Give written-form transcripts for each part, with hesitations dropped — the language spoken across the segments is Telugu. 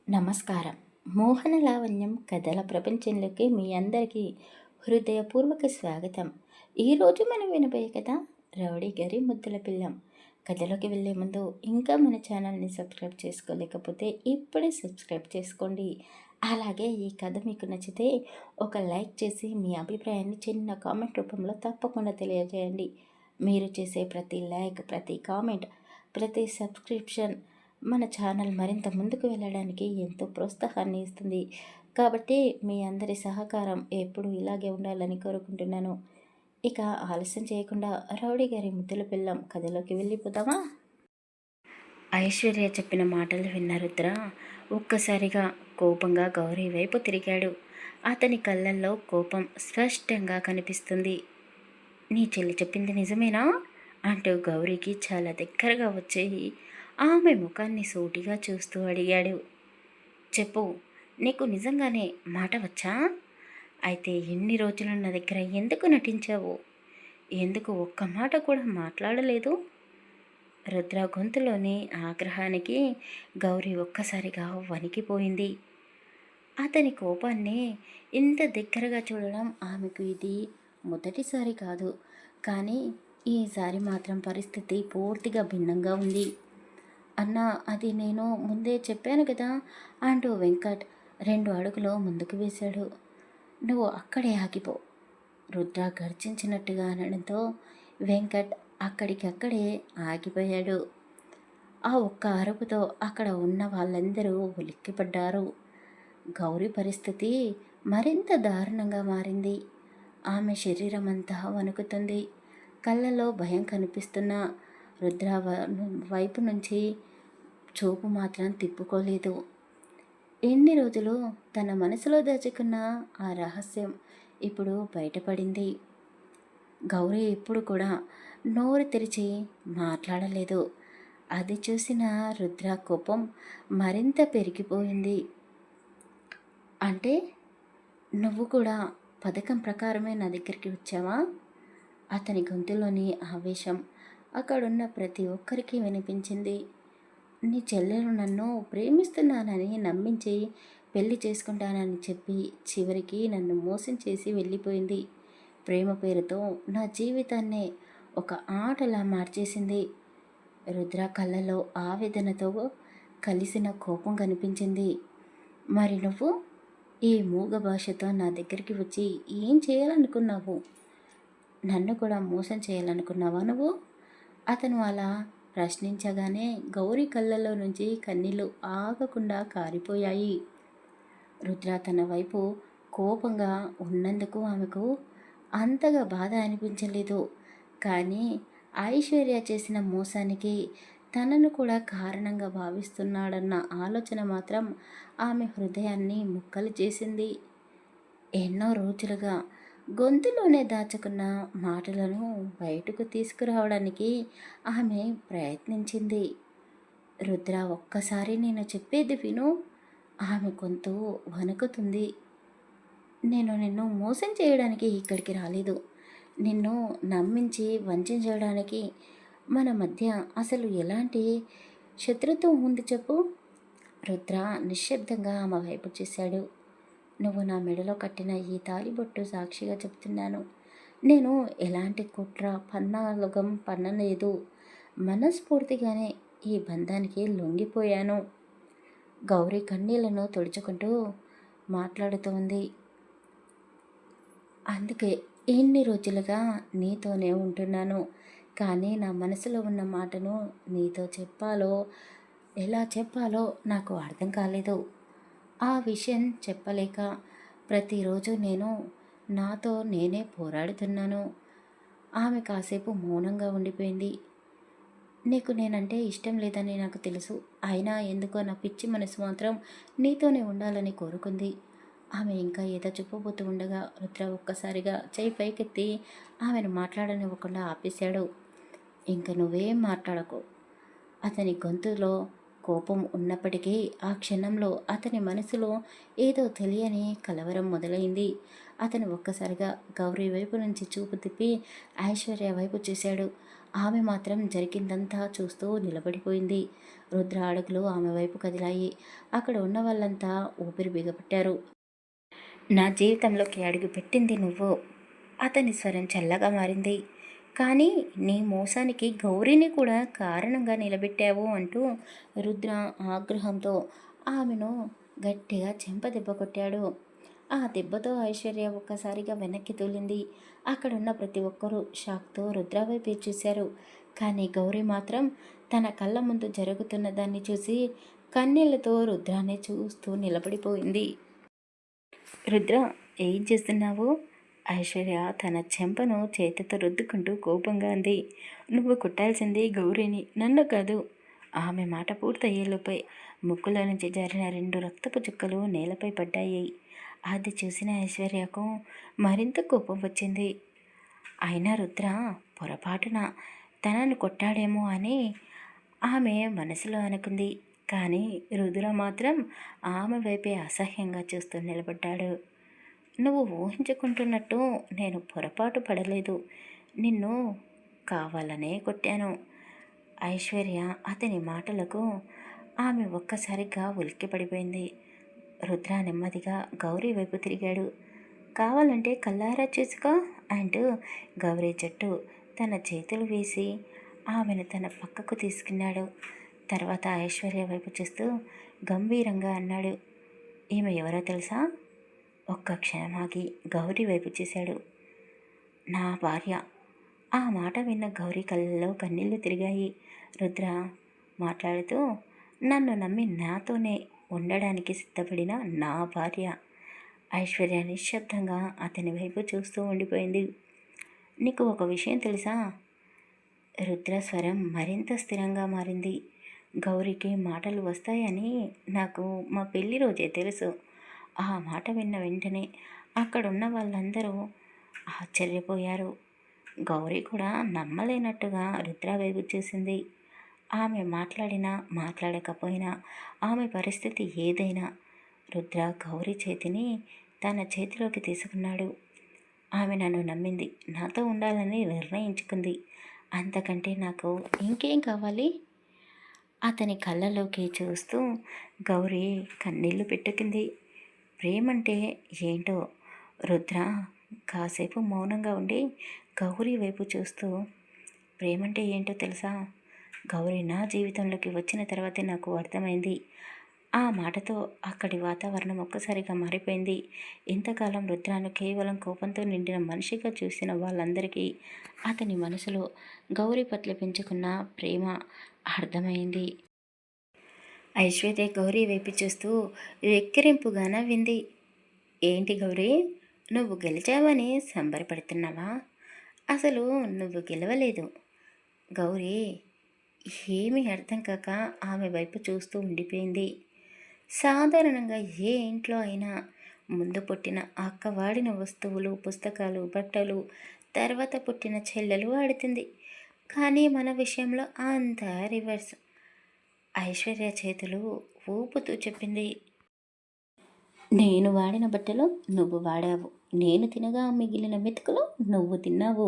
నమస్కారం. మోహన లావణ్యం కథల ప్రపంచంలోకి మీ అందరికీ హృదయపూర్వక స్వాగతం. ఈరోజు మనం వినబోయే కథ రౌడీ గారి ముద్దుల పిల్లం. కథలోకి వెళ్ళే ముందు ఇంకా మన ఛానల్ని సబ్స్క్రైబ్ చేసుకోలేకపోతే ఇప్పుడే సబ్స్క్రైబ్ చేసుకోండి. అలాగే ఈ కథ మీకు నచ్చితే ఒక లైక్ చేసి మీ అభిప్రాయాన్ని చిన్న కామెంట్ రూపంలో తప్పకుండా తెలియజేయండి. మీరు చేసే ప్రతి లైక్, ప్రతి కామెంట్, ప్రతి సబ్స్క్రిప్షన్ మన ఛానల్ మరింత ముందుకు వెళ్ళడానికి ఎంతో ప్రోత్సాహాన్ని ఇస్తుంది. కాబట్టి మీ అందరి సహకారం ఎప్పుడు ఇలాగే ఉండాలని కోరుకుంటున్నాను. ఇక ఆలస్యం చేయకుండా రౌడీ గారి ముద్దుల పిల్లం కథలోకి వెళ్ళిపోతామా? ఐశ్వర్య చెప్పిన మాటలు విన్న రుద్ర ఒక్కసారిగా కోపంగా గౌరీ వైపు తిరిగాడు. అతని కళ్ళల్లో కోపం స్పష్టంగా కనిపిస్తుంది. నీ చెల్లి చెప్పింది నిజమేనా అంటూ గౌరీకి చాలా దగ్గరగా వచ్చేయి ఆమె ముఖాన్ని సూటిగా చూస్తూ అడిగాడు. చెప్పు, నీకు నిజంగానే మాట వచ్చా? అయితే ఎన్ని రోజులు నా దగ్గర ఎందుకు నటించావు? ఎందుకు ఒక్క మాట కూడా మాట్లాడలేదు? రుద్ర గొంతులోని ఆగ్రహానికి గౌరీ ఒక్కసారిగా వణికిపోయింది. అతని కోపాన్ని ఇంత దగ్గరగా చూడడం ఆమెకు ఇది మొదటిసారి కాదు. కానీ ఈసారి మాత్రం పరిస్థితి పూర్తిగా భిన్నంగా ఉంది. అన్నా, అది నేను ముందే చెప్పాను కదా అంటూ వెంకట్ 2 అడుగులు ముందుకు వేశాడు. నువ్వు అక్కడే ఆగిపో, రుద్ర గర్జించినట్టుగా అనడంతో వెంకట్ అక్కడికక్కడే ఆగిపోయాడు. ఆ ఒక్క అరుపుతో అక్కడ ఉన్న వాళ్ళందరూ ఉలిక్కిపడ్డారు. గౌరీ పరిస్థితి మరింత దారుణంగా మారింది. ఆమె శరీరం అంతా వణుకుతుంది. కళ్ళలో భయం కనిపిస్తున్న రుద్ర వైపు నుంచి చూపు మాత్రం తిప్పుకోలేదు. ఎన్ని రోజులు తన మనసులో దాచుకున్న ఆ రహస్యం ఇప్పుడు బయటపడింది. గౌరీ ఇప్పుడు కూడా నోరు తెరిచి మాట్లాడలేదు. అది చూసిన రుద్ర కోపం మరింత పెరిగిపోయింది. అంటే నువ్వు కూడా పథకం ప్రకారమే నా దగ్గరికి వచ్చావా? అతని గొంతులోని ఆవేశం అక్కడున్న ప్రతి ఒక్కరికి వినిపించింది. నీ చెల్లెలు నన్ను ప్రేమిస్తున్నానని నమ్మించి పెళ్లి చేసుకుంటానని చెప్పి చివరికి నన్ను మోసం చేసి వెళ్ళిపోయింది. ప్రేమ పేరుతో నా జీవితాన్నే ఒక ఆటలా మార్చేసింది. రుద్ర కళ్ళలో ఆవేదనతో కలిసిన కోపం కనిపించింది. మరి నువ్వు ఈ మూగ భాషతో నా దగ్గరికి వచ్చి ఏం చేయాలనుకున్నావు? నన్ను కూడా మోసం చేయాలనుకున్నావా నువ్వు? అతను అలా ప్రశ్నించగానే గౌరీ కళ్ళల్లో నుంచి కన్నీళ్లు ఆగకుండా కారిపోయాయి. రుద్ర తన వైపు కోపంగా ఉన్నందుకు ఆమెకు అంతగా బాధ అనిపించలేదు. కానీ ఐశ్వర్య చేసిన మోసానికి తనను కూడా కారణంగా భావిస్తున్నాడన్న ఆలోచన మాత్రం ఆమె హృదయాన్ని ముక్కలు చేసింది. ఎన్నో రోజులుగా గొంతులోనే దాచుకున్న మాటలను బయటకు తీసుకురావడానికి ఆమె ప్రయత్నించింది. రుద్ర, ఒక్కసారి నేను చెప్పేది విను. ఆమె గొంతు వణుకుతుంది. నేను నిన్ను మోసం చేయడానికి ఇక్కడికి రాలేదు. నిన్ను నమ్మించి వంచడానికి. మన మధ్య అసలు ఎలాంటి శత్రుత్వం ఉంది చెప్పు? రుద్ర నిశ్శబ్దంగా ఆమె వైపు చూశాడు. నువ్వు నా మెడలో కట్టిన ఈ తాలిబొట్టు సాక్షిగా చెప్తున్నాను. నేను ఎలాంటి కుట్ర పన్నాలుగం పన్నలేదు. మనస్ఫూర్తిగానే ఈ బంధానికి లొంగిపోయాను. గౌరీ కన్నీళ్లను తుడుచుకుంటూ మాట్లాడుతోంది. అందుకే ఎన్ని రోజులుగా నీతోనే ఉంటున్నాను. కానీ నా మనసులో ఉన్న మాటను నీతో ఎలా చెప్పాలో నాకు అర్థం కాలేదు. ఆ విషయం చెప్పలేక ప్రతిరోజు నేను నాతో నేనే పోరాడుతున్నాను. ఆమె కాసేపు మౌనంగా ఉండిపోయింది. నీకు నేనంటే ఇష్టం లేదని నాకు తెలుసు. అయినా ఎందుకో నా పిచ్చి మనసు మాత్రం నీతోనే ఉండాలని కోరుకుంది. ఆమె ఇంకా ఏదో చెప్పబోతూ ఉండగా రుద్ర ఒక్కసారిగా చెయ్యి పైకెత్తి ఆమెను మాట్లాడనివ్వకుండా ఆపేశాడు. ఇంక నువ్వేం మాట్లాడకు. అతని గొంతులో కోపం ఉన్నప్పటికీ ఆ క్షణంలో అతని మనసులో ఏదో తెలియని కలవరం మొదలైంది. అతను ఒక్కసారిగా గౌరీ వైపు నుంచి చూపు తిప్పి ఐశ్వర్య వైపు చూశాడు. ఆమె మాత్రం జరిగిందంతా చూస్తూ నిలబడిపోయింది. రుద్ర అడుగులు ఆమె వైపు కదిలాయి. అక్కడ ఉన్న వాళ్ళంతా ఊపిరి బిగపట్టారు. నా జీవితంలోకి అడుగు పెట్టింది నువ్వు. అతని స్వరం చల్లగా మారింది. కానీ నీ మోసానికి గౌరీని కూడా కారణంగా నిలబెట్టావు అంటూ రుద్ర ఆగ్రహంతో ఆమెను గట్టిగా చెంపదెబ్బ కొట్టాడు. ఆ దెబ్బతో ఐశ్వర్య ఒక్కసారిగా వెనక్కి తూలింది. అక్కడున్న ప్రతి ఒక్కరూ షాక్తో రుద్ర వైపు చూశారు. కానీ గౌరీ మాత్రం తన కళ్ళ ముందు జరుగుతున్న దాన్ని చూసి కన్నీళ్లతో రుద్రాన్ని చూస్తూ నిలబడిపోయింది. రుద్ర, ఏం చేస్తున్నావు? ఐశ్వర్య తన చెంపను చేతితో రుద్దుకుంటూ కోపంగా అంది. నువ్వు కుట్టాల్సింది గౌరీని, నన్ను కాదు. ఆమె మాట పూర్తయ్యేలోపై ముక్కులో నుంచి జారిన 2 రక్తపు చుక్కలు నేలపై పడ్డాయి. అది చూసిన ఐశ్వర్యకు మరింత కోపం వచ్చింది. అయినా రుద్ర పొరపాటున తనను కొట్టాడేమో అని ఆమె మనసులో అనుకుంది. కానీ రుద్ర మాత్రం ఆమె వైపే అసహ్యంగా చూస్తూ నిలబడ్డాడు. నువ్వు ఊహించుకుంటున్నట్టు నేను పొరపాటు పడలేదు. నిన్ను కావాలనే కొట్టాను. ఐశ్వర్య అతని మాటలకు ఆమె ఒక్కసారిగా ఉలిక్కిపడిపోయింది. రుద్ర నెమ్మదిగా గౌరీ వైపు తిరిగాడు. కావాలంటే కల్లారా చూసుకో అంటూ గౌరీ జట్టు తన చేతులు వేసి ఆమెను తన పక్కకు తీసుకున్నాడు. తర్వాత ఐశ్వర్య వైపు చూస్తూ గంభీరంగా అన్నాడు. ఈమె ఎవరో తెలుసా? ఒక్క క్షణం ఆగి గౌరీ వైపు చూశాడు. నా భార్య. ఆ మాట విన్న గౌరీ కళ్ళలో కన్నీళ్లు తిరిగాయి. రుద్ర మాట్లాడుతూ నన్ను నమ్మి నాతోనే ఉండడానికి సిద్ధపడిన నా భార్య. ఐశ్వర్య నిశ్శబ్దంగా అతని వైపు చూస్తూ ఉండిపోయింది. నీకు ఒక విషయం తెలుసా? రుద్ర స్వరం మరింత స్థిరంగా మారింది. గౌరీకి మాటలు వస్తాయని నాకు మా పెళ్లి రోజే తెలుసు. ఆ మాట విన్న వెంటనే అక్కడున్న వాళ్ళందరూ ఆశ్చర్యపోయారు. గౌరీ కూడా నమ్మలేనట్టుగా రుద్ర వైపు చూసింది. ఆమె మాట్లాడినా మాట్లాడకపోయినా ఆమె పరిస్థితి ఏదైనా రుద్ర గౌరీ చేతిని తన చేతిలోకి తీసుకున్నాడు. ఆమె నన్ను నమ్మింది, నాతో ఉండాలని నిర్ణయించుకుంది. అంతకంటే నాకు ఇంకేం కావాలి? అతని కళ్ళలోకి చూస్తూ గౌరీ కన్నీళ్లు పెట్టుకుంది. ప్రేమంటే ఏంటో రుద్ర కాసేపు మౌనంగా ఉండి గౌరీ వైపు చూస్తూ ప్రేమంటే ఏంటో తెలుసా? గౌరీ నా జీవితంలోకి వచ్చిన తర్వాతే నాకు అర్థమైంది. ఆ మాటతో అక్కడి వాతావరణం ఒక్కసారిగా మారిపోయింది. ఇంతకాలం రుద్రాను కేవలం కోపంతో నిండిన మనిషిగా చూసిన వాళ్ళందరికీ అతని మనసులో గౌరీ పట్ల పెంచుకున్న ప్రేమ అర్థమైంది. ఐశ్వర్య గౌరీ వైపు చూస్తూ వెక్కిరింపుగా నవ్వింది. ఏంటి గౌరీ, నువ్వు గెలిచావని సంబరపడుతున్నావా? అసలు నువ్వు గెలవలేదు. గౌరీ ఏమీ అర్థం కాక ఆమె వైపు చూస్తూ ఉండిపోయింది. సాధారణంగా ఏ ఇంట్లో అయినా ముందు పుట్టిన అక్క వాడిన వస్తువులు, పుస్తకాలు, బట్టలు తర్వాత పుట్టిన చెల్లెలు వాడుతుంది. కానీ మన విషయంలో అంతా రివర్స్. ఐశ్వర్య చేతులు ఊపుతూ చెప్పింది. నేను వాడిన బట్టలు నువ్వు వాడావు, నేను తినగా మిగిలిన మెతుకులు నువ్వు తిన్నావు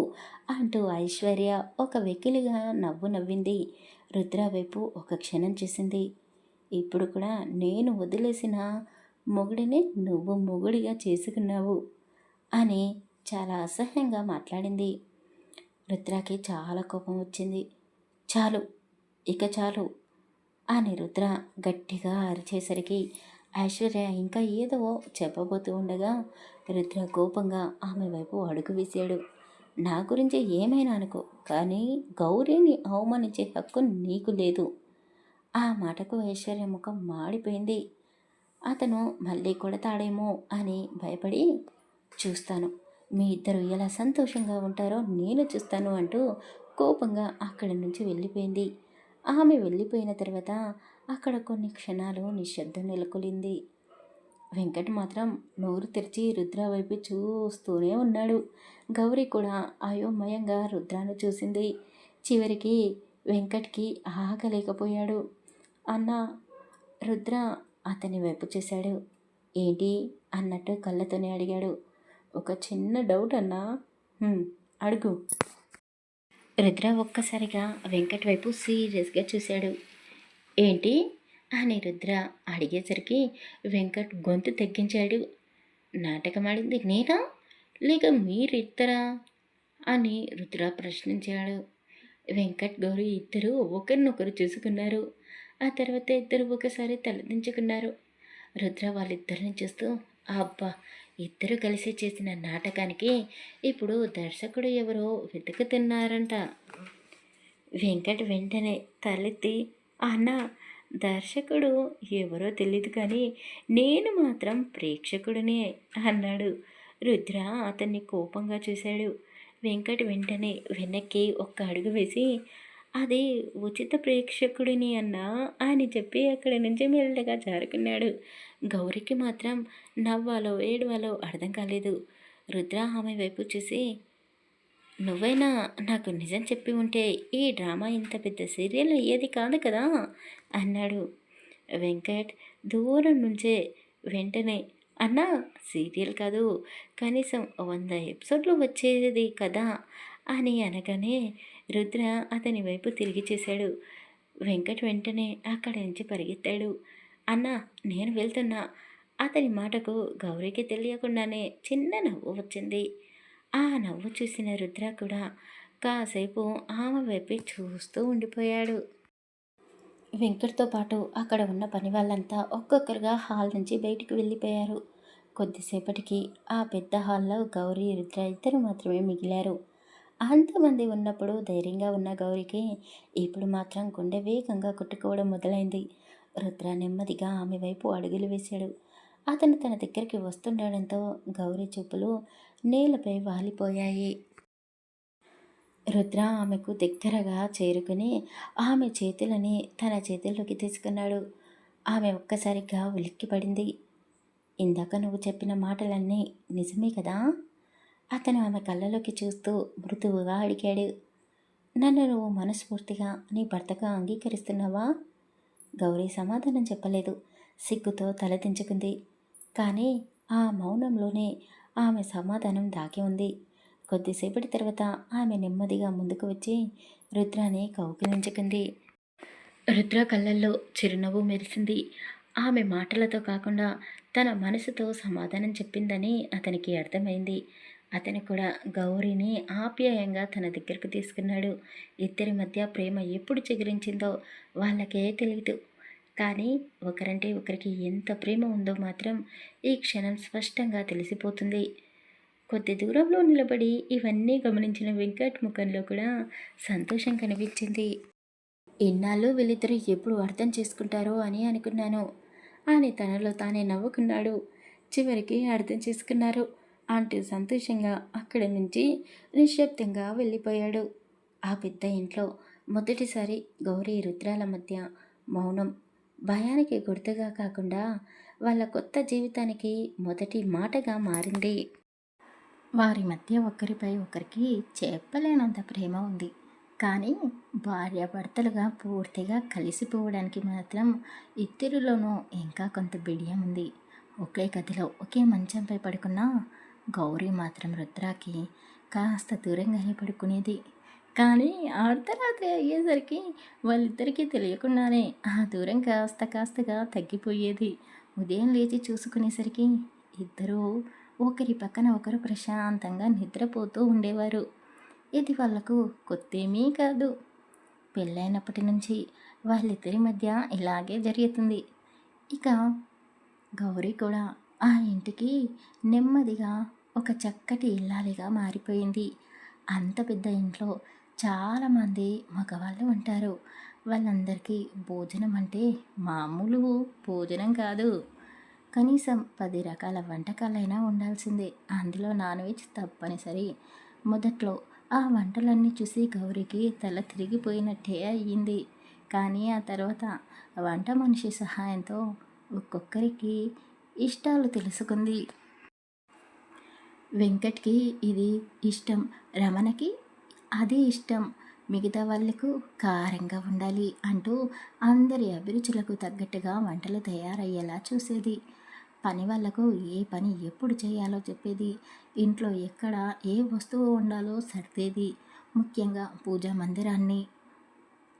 అంటూ ఐశ్వర్య ఒక వెకిలిగా నవ్వు నవ్వింది. రుద్ర వైపు ఒక క్షణం చూసింది. ఇప్పుడు కూడా నేను వదిలేసిన మొగుడిని నువ్వు మొగుడిగా చేసుకున్నావు అని చాలా అసహ్యంగా మాట్లాడింది. రుద్రకి చాలా కోపం వచ్చింది. చాలు, ఇక చాలు అని రుద్ర గట్టిగా అరిచేసరికి ఐశ్వర్య ఇంకా ఏదో చెప్పబోతూ ఉండగా రుద్ర కోపంగా ఆమె వైపు అడుగు వేశాడు. నా గురించి ఏమైనా అనుకో, కానీ గౌరీని అవమానించే హక్కు నీకు లేదు. ఆ మాటకు ఐశ్వర్య ముఖం మాడిపోయింది. అతను మళ్ళీ కొడతాడేమో అని భయపడి చూస్తాను, మీ ఇద్దరు ఎలా సంతోషంగా ఉంటారో నేను చూస్తాను అంటూ కోపంగా అక్కడి నుంచి వెళ్ళిపోయింది. ఆమె వెళ్ళిపోయిన తర్వాత అక్కడ కొన్ని క్షణాలు నిశ్శబ్దం నెలకొలింది. వెంకట్ మాత్రం నోరు తెరిచి రుద్ర వైపు చూస్తూనే ఉన్నాడు. గౌరీ కూడా అయోమయంగా రుద్రాను చూసింది. చివరికి వెంకట్కి ఆగలేకపోయాడు. అన్న, రుద్ర అతని వైపు చూశాడు. ఏంటి అన్నట్టు కళ్ళతోనే అడిగాడు. ఒక చిన్న డౌట్ అన్నా. అడుగు. రుద్ర ఒక్కసారిగా వెంకట్ వైపు సీరియస్గా చూశాడు. ఏంటి అని రుద్ర అడిగేసరికి వెంకట్ గొంతు తగ్గించాడు. నాటకమాడింది నేనా లేక మీరిద్దరా అని రుద్ర ప్రశ్నించాడు. వెంకట్ గౌరీ ఇద్దరూ ఒకరినొకరు చూసుకున్నారు. ఆ తర్వాత ఇద్దరు ఒకసారి తలదించుకున్నారు. రుద్ర వాళ్ళిద్దరిని చూస్తూ అబ్బా, ఇద్దరు కలిసి చేసిన నాటకానికి ఇప్పుడు దర్శకుడు ఎవరో వెతుకుతున్నారంట. వెంకట్ వెంటనే తలెత్తి అన్న, దర్శకుడు ఎవరో తెలియదు కానీ నేను మాత్రం ప్రేక్షకుడినే అన్నాడు. రుద్ర అతన్ని కోపంగా చూశాడు. వెంకట్ వెంటనే వెనక్కి ఒక్క అడుగు వేసి అది ఉచిత ప్రేక్షకుడిని అన్నా అని చెప్పి అక్కడి నుంచి మెల్లగా జారుకున్నాడు. గౌరికి మాత్రం నవ్వాలో ఏడవాలో అర్థం కాలేదు. రుద్ర ఆమె వైపు చూసి నువ్వైనా నాకు నిజం చెప్పి ఉంటే ఈ డ్రామా ఇంత పెద్ద సీరియల్ అయ్యేది కాదు కదా అన్నాడు. వెంకట్ దూరం నుంచే వెంటనే అన్నా, సీరియల్ కాదు కనీసం 100 ఎపిసోడ్లు వచ్చేది కదా అని అనగానే రుద్ర అతని వైపు తిరిగి చేశాడు. వెంకట్ వెంటనే అక్కడి నుంచి పరిగెత్తాడు. అన్నా, నేను వెళ్తున్నా. అతని మాటకు గౌరికి తెలియకుండానే చిన్న నవ్వు వచ్చింది. ఆ నవ్వు చూసిన రుద్ర కూడా కాసేపు ఆమె వైపే చూస్తూ ఉండిపోయాడు. వెంకట్తో పాటు అక్కడ ఉన్న పని వాళ్ళంతా ఒక్కొక్కరుగా హాల్ నుంచి బయటికి వెళ్ళిపోయారు. కొద్దిసేపటికి ఆ పెద్ద హాల్లో గౌరీ రుద్ర ఇద్దరు మాత్రమే మిగిలారు. అంతమంది ఉన్నప్పుడు ధైర్యంగా ఉన్న గౌరికి ఇప్పుడు మాత్రం గుండె వేగంగా కొట్టుకోవడం మొదలైంది. రుద్ర నెమ్మదిగా ఆమె వైపు అడుగులు వేశాడు. అతను తన దగ్గరికి వస్తుండడంతో గౌరీ చూపులు నేలపై వాలిపోయాయి. రుద్ర ఆమెకు దగ్గరగా చేరుకుని ఆమె చేతులని తన చేతుల్లోకి తీసుకున్నాడు. ఆమె ఒక్కసారిగా ఉలిక్కిపడింది. ఇందాక నువ్వు చెప్పిన మాటలన్నీ నిజమే కదా? అతను ఆమె కళ్ళలోకి చూస్తూ మృదువుగా అడిగాడు. నన్ను నువ్వు మనస్ఫూర్తిగా నీ భర్తగా అంగీకరిస్తున్నావా? గౌరీ సమాధానం చెప్పలేదు. సిగ్గుతో తలదించుకుంది. కానీ ఆ మౌనంలోనే ఆమె సమాధానం దాగి ఉంది. కొద్దిసేపటి తర్వాత ఆమె నెమ్మదిగా ముందుకు వచ్చి రుద్రాని కౌగిలించుకుంది. రుద్ర కళ్ళల్లో చిరునవ్వు మెరిసింది. ఆమె మాటలతో కాకుండా తన మనసుతో సమాధానం చెప్పిందని అతనికి అర్థమైంది. అతను కూడా గౌరీని ఆప్యాయంగా తన దగ్గరకు తీసుకున్నాడు. ఇద్దరి మధ్య ప్రేమ ఎప్పుడు చిగురించిందో వాళ్ళకే తెలియదు. కానీ ఒకరంటే ఒకరికి ఎంత ప్రేమ ఉందో మాత్రం ఈ క్షణం స్పష్టంగా తెలిసిపోతుంది. కొద్ది దూరంలో నిలబడి ఇవన్నీ గమనించిన వెంకట్ ముఖంలో కూడా సంతోషం కనిపించింది. ఇన్నాళ్ళు వీళ్ళిద్దరూ ఎప్పుడు అర్థం చేసుకుంటారో అని అనుకున్నాను అని తనలో తానే నవ్వుకున్నాడు. చివరికి అర్థం చేసుకున్నారు అంటూ సంతోషంగా అక్కడి నుంచి నిశ్శబ్దంగా వెళ్ళిపోయాడు. ఆ పెద్ద ఇంట్లో మొదటిసారి గౌరీ రుద్రాల మధ్య మౌనం భయానికి గుర్తుగా కాకుండా వాళ్ళ కొత్త జీవితానికి మొదటి మాటగా మారింది. వారి మధ్య ఒకరిపై ఒకరికి చెప్పలేనంత ప్రేమ ఉంది. కానీ భార్యాభర్తలుగా పూర్తిగా కలిసిపోవడానికి మాత్రం ఇద్దరిలోనూ ఇంకా కొంత బిడియం ఉంది. ఒకే గదిలో ఒకే మంచంపై పడుకున్న గౌరీ మాత్రం రుద్రాకి కాస్త దూరంగానే పడుకునేది. కానీ అర్ధరాత్రి అయ్యేసరికి వాళ్ళిద్దరికీ తెలియకుండానే ఆ దూరం కాస్త కాస్తగా తగ్గిపోయేది. ఉదయం లేచి చూసుకునేసరికి ఇద్దరూ ఒకరి పక్కన ఒకరు ప్రశాంతంగా నిద్రపోతూ ఉండేవారు. ఇది వాళ్లకు కొత్తేమీ కాదు. పెళ్ళైనప్పటి నుంచి వాళ్ళిద్దరి మధ్య ఇలాగే జరుగుతుంది. ఇక గౌరీ కూడా ఆ ఇంటికి నెమ్మదిగా ఒక చక్కటి ఇల్లాలిగా మారిపోయింది. అంత పెద్ద ఇంట్లో చాలామంది మగవాళ్ళు ఉంటారు. వాళ్ళందరికీ భోజనం అంటే మామూలు భోజనం కాదు. కనీసం 10 రకాల వంటకాలైనా ఉండాల్సిందే. అందులో నాన్ వెజ్ తప్పనిసరి. మొదట్లో ఆ వంటలన్నీ చూసి గౌరికి తల తిరిగిపోయినట్టే అయ్యింది. కానీ ఆ తర్వాత వంట మనిషి సహాయంతో ఒక్కొక్కరికి ఇష్టాలు తెలుసుకుంది. వెంకట్కి ఇది ఇష్టం, రమణకి అది ఇష్టం, మిగతా వాళ్ళకు కారంగా ఉండాలి అంటూ అందరి అభిరుచులకు తగ్గట్టుగా వంటలు తయారయ్యేలా చూసేది. పని వాళ్ళకు ఏ పని ఎప్పుడు చేయాలో చెప్పేది. ఇంట్లో ఎక్కడ ఏ వస్తువు ఉండాలో సర్దేది. ముఖ్యంగా పూజా మందిరాన్ని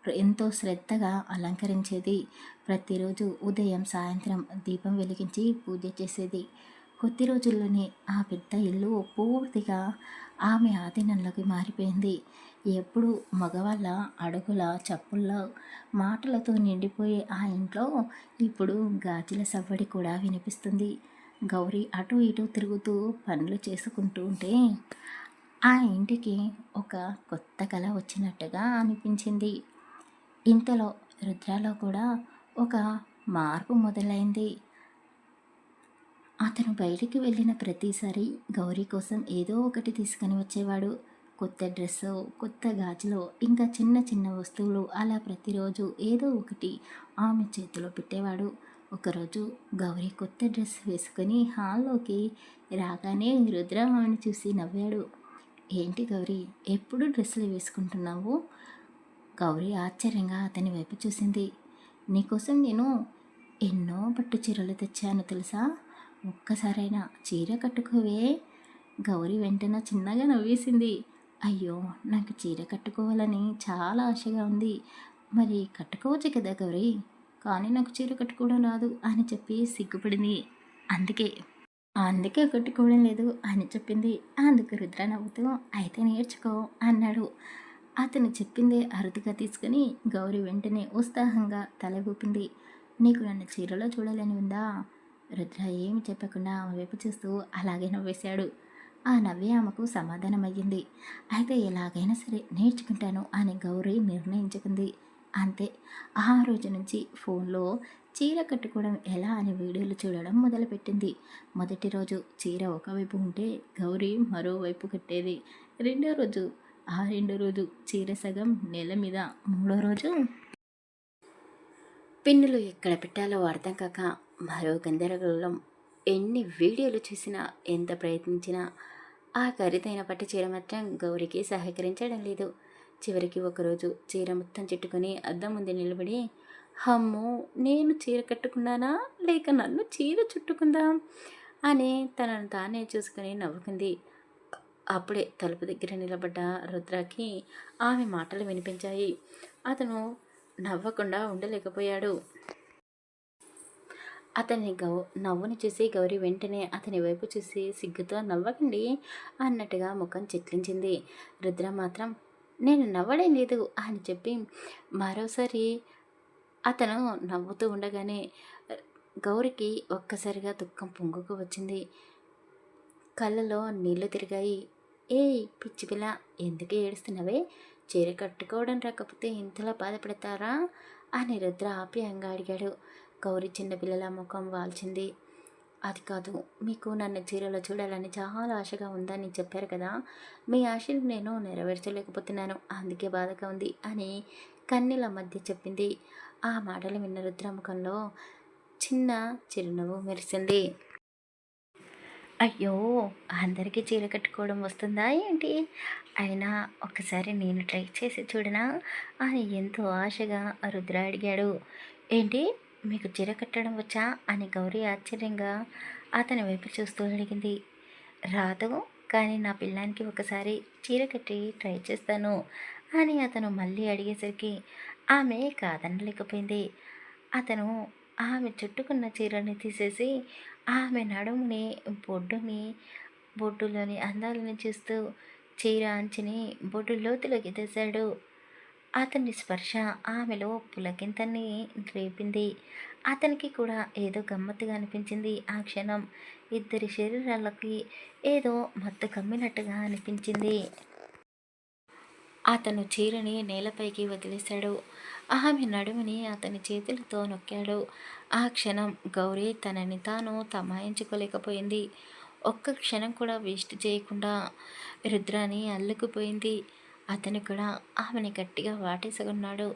ఎంతో శ్రద్ధగా అలంకరించేది. ప్రతిరోజు ఉదయం సాయంత్రం దీపం వెలిగించి పూజ చేసేది. కొద్ది రోజుల్లోనే ఆ పెద్ద ఇల్లు పూర్తిగా ఆమె ఆధీనంలోకి మారిపోయింది. ఎప్పుడు మగవాళ్ళ అడుగుల చప్పుళ్ళ మాటలతో నిండిపోయే ఆ ఇంట్లో ఇప్పుడు గాజుల సవ్వడి కూడా వినిపిస్తుంది. గౌరీ అటు ఇటు తిరుగుతూ పనులు చేసుకుంటూ ఉంటే ఆ ఇంటికి ఒక కొత్త కళ వచ్చినట్టుగా అనిపించింది. ఇంతలో రుద్రాలో కూడా ఒక మార్పు మొదలైంది. అతను బయటికి వెళ్ళిన ప్రతిసారి గౌరీ కోసం ఏదో ఒకటి తీసుకొని వచ్చేవాడు. కొత్త డ్రెస్సు, కొత్త గాజులు, ఇంకా చిన్న చిన్న వస్తువులు, అలా ప్రతిరోజు ఏదో ఒకటి ఆమె చేతిలో పెట్టేవాడు. ఒకరోజు గౌరీ కొత్త డ్రెస్ వేసుకొని హాల్లోకి రాగానే రుద్ర ఆమెను చూసి నవ్వాడు. ఏంటి గౌరీ, ఎప్పుడు డ్రెస్సులు వేసుకుంటున్నావు? గౌరీ ఆశ్చర్యంగా అతని వైపు చూసింది. నీకోసం నేను ఎన్నో పట్టు చీరలు తెచ్చాను తెలుసా? ఒక్కసారైనా చీర కట్టుకోవే. గౌరీ వెంటనే చిన్నగా నవ్వేసింది. అయ్యో, నాకు చీర కట్టుకోవాలని చాలా ఆశగా ఉంది. మరి కట్టుకోవచ్చు కదా గౌరీ, కానీ నాకు చీర కట్టుకోవడం రాదు అని చెప్పి సిగ్గుపడింది. అందుకే అందుకే కట్టుకోవడం లేదు అని చెప్పింది. అందుకు రుద్ర నవ్వుతూ అయితే నేర్చుకో అన్నాడు. అతను చెప్పిందే అరుదుగా తీసుకుని గౌరీ వెంటనే ఉత్సాహంగా తల ఊపింది. నీకు నన్ను చీరలో చూడాలని ఉందా? రుద్ర ఏమి చెప్పకుండా ఆమె వైపు చూస్తూ అలాగే నవ్వేశాడు. ఆ నవ్వే ఆమెకు సమాధానమయ్యింది. అయితే ఎలాగైనా సరే నేర్చుకుంటాను అని గౌరీ నిర్ణయించుకుంది. అంతే, ఆ రోజు నుంచి ఫోన్లో చీర కట్టుకోవడం ఎలా అని వీడియోలు చూడడం మొదలుపెట్టింది. మొదటి రోజు చీర ఒకవైపు ఉంటే గౌరీ మరోవైపు కట్టేది. రెండో రోజు చీర సగం నేల మీద, మూడో రోజు పిన్నులు ఎక్కడ పెట్టాలో అర్థం కాక మరో గందరగోళం. ఎన్ని వీడియోలు చూసినా, ఎంత ప్రయత్నించినా ఆ ఖరీదైన పట్టు చీర మాత్రం గౌరికి సహకరించడం లేదు. చివరికి ఒకరోజు చీర మొత్తం చుట్టుకొని అద్దం ముందు నిలబడి, అమ్మో, నేను చీర కట్టుకున్నానా లేక నన్ను చీర చుట్టుకుందా అని తనను తానే చూసుకుని నవ్వుకుంది. అప్పుడే తలుపు దగ్గర నిలబడ్డ రుద్రకి ఆమె మాటలు వినిపించాయి. అతను నవ్వకుండా ఉండలేకపోయాడు. అతని నవ్వుని చూసి గౌరీ వెంటనే అతని వైపు చూసి సిగ్గుతో నవ్వకండి అన్నట్టుగా ముఖం చిట్లించింది. రుద్ర మాత్రం నేను నవ్వడం లేదు అని చెప్పి మరోసారి అతను నవ్వుతూ ఉండగానే గౌరికి ఒక్కసారిగా దుఃఖం పొంగుకు వచ్చింది. కళ్ళలో నీళ్లు తిరిగాయి. ఏయ్ పిచ్చి పిల్ల, ఎందుకు ఏడుస్తున్నావే? చీర కట్టుకోవడం రాకపోతే ఇంతలా బాధపడతారా అని రుద్ర ఆప్యాయంగా అడిగాడు. గౌరీ చిన్నపిల్లల ముఖం వాల్చింది. అది కాదు, మీకు నన్ను చీరలో చూడాలని చాలా ఆశగా ఉందని చెప్పారు కదా, మీ ఆశలు నేను నెరవేర్చలేకపోతున్నాను, అందుకే బాధగా ఉంది అని కన్నీళ్ళ మధ్య చెప్పింది. ఆ మాటలు విన్న రుద్ర ముఖంలో చిన్న చిరునవ్వు మెరిసింది. అయ్యో, అందరికీ చీర కట్టుకోవడం వస్తుందా ఏంటి? అయినా ఒక్కసారి నేను ట్రై చేసి చూడనా అని ఎంతో ఆశగా రుద్ర అడిగాడు. ఏంటి, మీకు చీర కట్టడం వచ్చా అని గౌరీ ఆశ్చర్యంగా అతని వైపు చూస్తూ అడిగింది. రాదు, కానీ నా పిల్లానికి ఒకసారి చీర కట్టి ట్రై చేస్తాను అని అతను మళ్ళీ అడిగేసరికి ఆమె కాదనలేకపోయింది. అతను ఆమె చుట్టుకున్న చీరని తీసేసి ఆమె నడుముని, బొడ్డులోని అందాలను చూస్తూ చీర అంచుని బొడ్డు లోతులోకి తీశాడు. అతని స్పర్శ ఆమెలో పులకింతని రేపింది. అతనికి కూడా ఏదో గమ్మత్తుగా అనిపించింది. ఆ క్షణం ఇద్దరి శరీరాలకి ఏదో మత్తు కమ్మినట్టుగా అనిపించింది. అతను చీరని నేలపైకి వదిలేశాడు. ఆమె నడుముని అతని చేతులతో నొక్కాడు. ఆ క్షణం గౌరీ తనని తాను తమాయించుకోలేకపోయింది. ఒక్క క్షణం కూడా వేస్ట్ చేయకుండా రుద్రాని అల్లుకుపోయింది. అతను కూడా ఆమెని గట్టిగా వాటేసుకున్నాడు.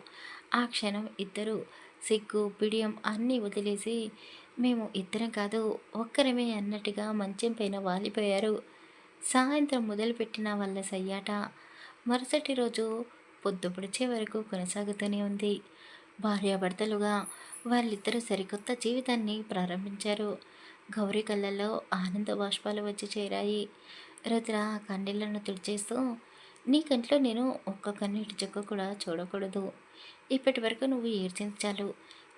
ఆ క్షణం ఇద్దరు సిగ్గు, బిడియం అన్నీ వదిలేసి మేము ఇద్దరం కాదు ఒక్కరమే అన్నట్టుగా మంచం పైన వాలిపోయారు. సాయంత్రం మొదలుపెట్టిన వాళ్ళ సయ్యాట మరుసటి రోజు పొద్దు పొడిచే వరకు కొనసాగుతూనే ఉంది. భార్యాభర్తలుగా వాళ్ళిద్దరూ సరికొత్త జీవితాన్ని ప్రారంభించారు. గౌరీ కళ్ళల్లో ఆనంద బాష్పాలు వచ్చి చేరాయి. రుద్ర కన్నీళ్లను తుడిచేస్తూ, నీ కంట్లో నేను ఒక్క కన్నీటి చుక్క కూడా చూడకూడదు. ఇప్పటి వరకు నువ్వు ఏడ్చింది చాలు.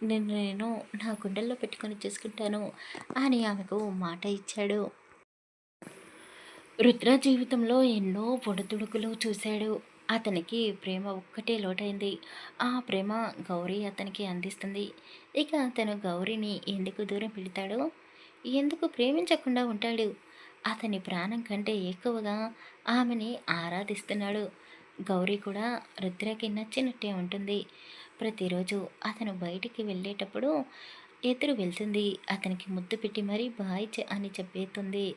నిన్ను నేను నా గుండెల్లో పెట్టుకొని చూసుకుంటాను అని ఆమెకు మాట ఇచ్చాడు. రుద్ర జీవితంలో ఎన్నో ఒడిదుడుకులు చూశాడు. అతనికి ప్రేమ ఒక్కటే లోటైంది. ఆ ప్రేమ గౌరీ అతనికి అందిస్తుంది. ఇక అతను గౌరీని ఎందుకు దూరం పెడతాడు? ఎందుకు ప్రేమించకుండా ఉంటాడు? అతని ప్రాణం కంటే ఎక్కువగా ఆమెని ఆరాధిస్తున్నాడు. గౌరీ కూడా రుద్రకి నచ్చినట్టే ఉంటుంది. ప్రతిరోజు అతను బయటికి వెళ్ళేటప్పుడు ఎదురు వెళ్తుంది. అతనికి ముద్దు పెట్టి మరీ బాయ్ అని చెప్పేస్తుంది.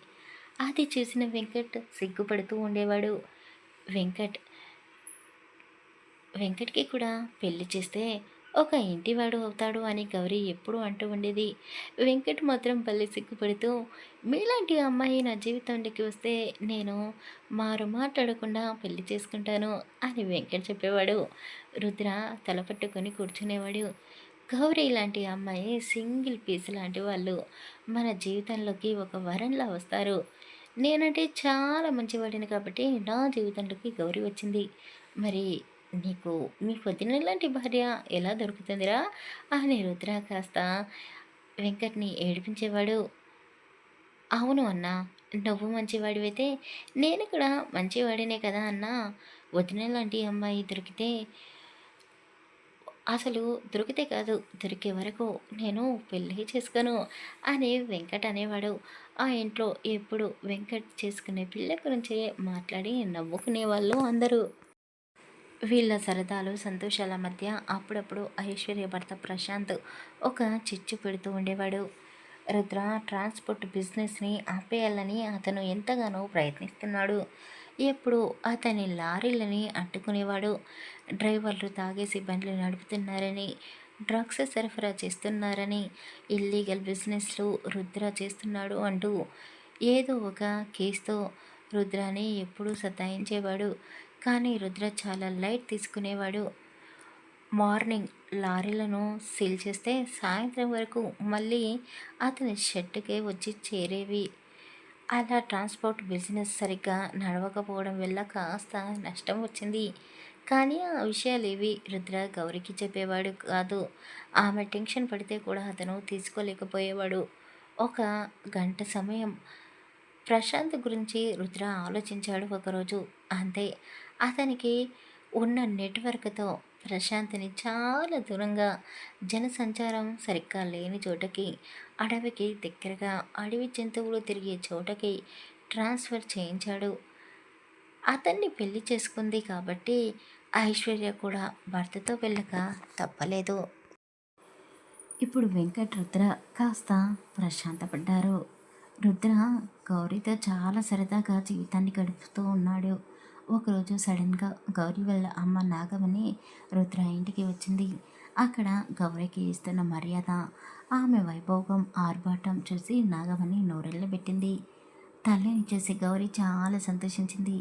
అది చూసిన వెంకట్ సిగ్గుపడుతూ ఉండేవాడు. వెంకట్ వెంకట్‌కి కూడా పెళ్లి చేస్తే ఒక ఇంటివాడు అవుతాడు అని గౌరీ ఎప్పుడూ అంటూ ఉండేది. వెంకట్ మాత్రం భలే సిగ్గుపడుతూ, మీలాంటి అమ్మాయి నా జీవితంలోకి వస్తే నేను మారు మాట్లాడకుండా పెళ్లి చేసుకుంటాను అని వెంకట్ చెప్పేవాడు. రుద్ర తల పట్టుకొని కూర్చునేవాడు. గౌరీ లాంటి అమ్మాయి సింగిల్ పీస్ లాంటి వాళ్ళు మన జీవితంలోకి ఒక వరంలా వస్తారు. నేనంటే చాలా మంచివాడిని కాబట్టి నా జీవితంలోకి గౌరీ వచ్చింది. మరి నీకు మీ వదిన లాంటి భార్య ఎలా దొరుకుతుందిరా అని రుద్ర కాస్త వెంకట్ని ఏడిపించేవాడు. అవును అన్నా, నువ్వు మంచివాడివైతే నేను కూడా మంచివాడినే కదా అన్నా. వదిన లాంటి అమ్మాయి దొరికితే అసలు దొరికితే కాదు, దొరికే వరకు నేను పెళ్ళి చేసుకోను అని వెంకట్ అనేవాడు. ఆ ఇంట్లో ఎప్పుడు వెంకట్ చేసుకునే పెళ్ళి గురించే మాట్లాడి నవ్వుకునేవాళ్ళు అందరూ. వీళ్ళ సరదాలు సంతోషాల మధ్య అప్పుడప్పుడు ఐశ్వర్య భర్త ప్రశాంత్ ఒక చిచ్చు పెడుతూ ఉండేవాడు. రుద్ర ట్రాన్స్పోర్ట్ బిజినెస్ని ఆపేయాలని అతను ఎంతగానో ప్రయత్నిస్తున్నాడు. ఎప్పుడు అతని లారీలని అడ్డుకునేవాడు. డ్రైవర్లు తాగేసి బండ్లు నడుపుతున్నారని, డ్రగ్స్ సరఫరా చేస్తున్నారని, ఇల్లీగల్ బిజినెస్లు రుద్ర చేస్తున్నాడు అంటూ ఏదో ఒక కేసుతో రుద్రాని ఎప్పుడూ సతాయించేవాడు. కానీ రుద్ర చాలా లైట్ తీసుకునేవాడు. మార్నింగ్ లారీలను సీల్ చేస్తే సాయంత్రం వరకు మళ్ళీ అతని షెడ్డుకే వచ్చి చేరేవి. అలా ట్రాన్స్పోర్ట్ బిజినెస్ సరిగ్గా నడవకపోవడం వల్ల కాస్త నష్టం వచ్చింది. కానీ ఆ విషయాలేవి రుద్ర గౌరికి చెప్పేవాడు కాదు. ఆమె టెన్షన్ పడితే కూడా అతను తీసుకోలేకపోయేవాడు. ఒక గంట సమయం ప్రశాంత్ గురించి రుద్ర ఆలోచించాడు ఒకరోజు. అంతే. అతనికి ఉన్న నెట్వర్క్తో ప్రశాంత్ని చాలా దూరంగా, జనసంచారం సరిగ్గా లేని చోటకి, అడవికి దగ్గరగా, అడవి జంతువులు తిరిగే చోటకి ట్రాన్స్ఫర్ చేయించాడు. అతన్ని పెళ్లి చేసుకుంది కాబట్టి ఐశ్వర్య కూడా భర్తతో వెళ్ళక తప్పలేదు. ఇప్పుడు వెంకట్ రుద్ర కాస్త ప్రశాంతపడ్డారు. రుద్ర గౌరీతో చాలా సరదాగా జీవితాన్ని గడుపుతూ ఉన్నాడు. ఒకరోజు సడన్గా గౌరీ వాళ్ళ అమ్మ నాగమణి రుద్ర ఇంటికి వచ్చింది. అక్కడ గౌరీకి ఇస్తున్న మర్యాద, ఆమె వైభోగం, ఆర్భాటం చూసి నాగమణి నోరెళ్ళబెట్టింది. తల్లిని చూసి గౌరీ చాలా సంతోషించింది.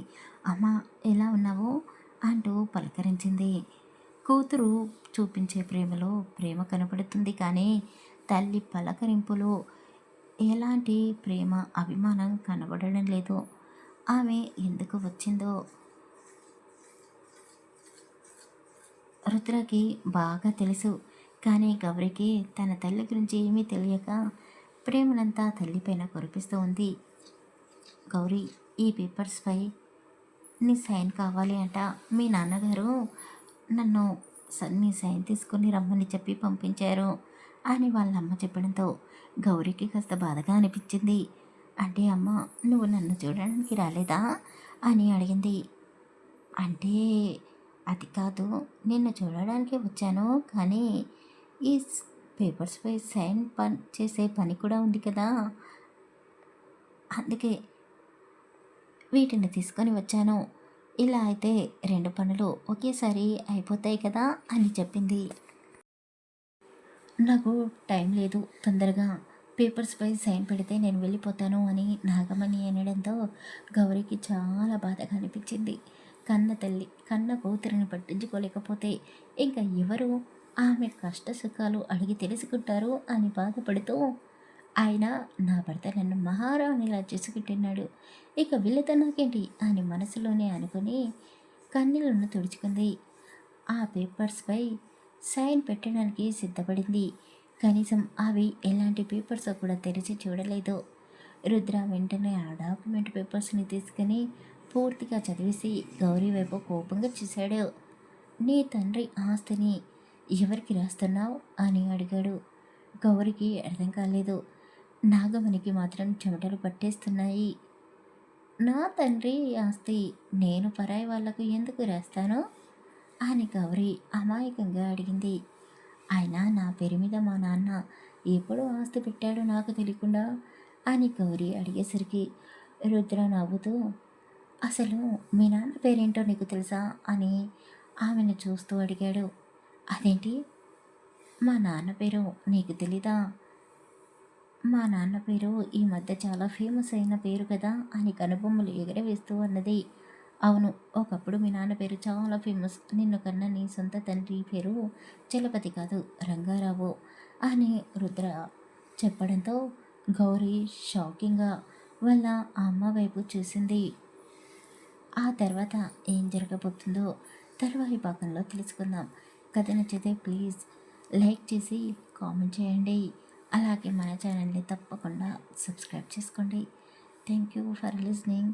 అమ్మ ఎలా ఉన్నావు అంటూ పలకరించింది. కూతురు చూపించే ప్రేమలో ప్రేమ కనపడుతుంది కానీ తల్లి పలకరింపులో ఎలాంటి ప్రేమ, అభిమానం కనబడడం లేదు. ఆమె ఎందుకు వచ్చిందో రుద్రకి బాగా తెలుసు. కానీ గౌరికి తన తల్లి గురించి ఏమీ తెలియక ప్రేమనంతా తల్లిపైన కురిపిస్తూ ఉంది. గౌరీ, ఈ పేపర్స్పై నీ సైన్ కావాలి అంట. మీ నాన్నగారు నన్ను నీ సైన్ తీసుకొని రమ్మని చెప్పి పంపించారు అని వాళ్ళ అమ్మ చెప్పడంతో గౌరీకి కాస్త బాధగా అనిపించింది. అంటే అమ్మ, నువ్వు నన్ను చూడడానికి రాలేదా అని అడిగింది. అంటే అది కాదు, నిన్ను చూడడానికి వచ్చాను, కానీ ఈ పేపర్స్పై సైన్ చేసే పని కూడా ఉంది కదా, అందుకే వీటిని తీసుకొని వచ్చాను. ఇలా అయితే 2 పనులు ఒకేసారి అయిపోతాయి కదా అని చెప్పింది. నాకు టైం లేదు, తొందరగా పేపర్స్పై సైన్ పెడితే నేను వెళ్ళిపోతాను అని నాగమణి అనడంతో గౌరికి చాలా బాధగా అనిపించింది. కన్న తల్లి కన్న కూతురిని పట్టించుకోలేకపోతే ఇంకా ఎవరు ఆమె కష్ట సుఖాలు అడిగి తెలుసుకుంటారు అని బాధపడుతూ, ఆయన నా భర్త నన్ను మహారాణిలా చేసుకుంటున్నాడు, ఇక వీళ్ళతో నాకేంటి అని మనసులోనే అనుకుని కన్నీళ్లను తుడుచుకుంది. ఆ పేపర్స్పై సైన్ పెట్టడానికి సిద్ధపడింది. కనీసం అవి ఎలాంటి పేపర్సో కూడా తెరిచి చూడలేదు. రుద్ర వెంటనే ఆ డాక్యుమెంట్ పేపర్స్ని తీసుకుని పూర్తిగా చదివేసి గౌరీ వైపు కోపంగా చూశాడు. నీ తండ్రి ఆస్తిని ఎవరికి రాస్తున్నావు అని అడిగాడు. గౌరికి అర్థం కాలేదు. నాగమణికి మాత్రం చెమటలు పట్టేస్తున్నాయి. నా తండ్రి ఆస్తి నేను పరాయి వాళ్లకు ఎందుకు రాస్తాను అని గౌరీ అమాయకంగా అడిగింది. అయినా నా పేరు మీద మా నాన్న ఎప్పుడు ఆస్తి పెట్టాడో నాకు తెలియకుండా అని గౌరీ అడిగేసరికి రుద్ర నవ్వుతూ, అసలు మీ నాన్న పేరేంటో నీకు తెలుసా అని ఆమెను చూస్తూ అడిగాడు. అదేంటి, మా నాన్న పేరు నీకు తెలీదా? మా నాన్న పేరు ఈ మధ్య చాలా ఫేమస్ అయిన పేరు కదా అని కనుబొమ్మలు ఎగరవేస్తూ అన్నది. అవును, ఒకప్పుడు మీ నాన్న పేరు చాలా ఫేమస్. నిన్ను కన్న నీ సొంత తండ్రి పేరు చలపతి కాదు, రంగారావు అని రుద్ర చెప్పడంతో గౌరీ షాకింగ్గా వాళ్ళ అమ్మ వైపు చూసింది. ఆ తర్వాత ఏం జరగబోతుందో తర్వాయి భాగంలో తెలుసుకుందాం. కథ నచ్చితే ప్లీజ్ లైక్ చేసి కామెంట్ చేయండి. అలాగే మన ఛానల్ని తప్పకుండా సబ్స్క్రైబ్ చేసుకోండి. Thank you for listening.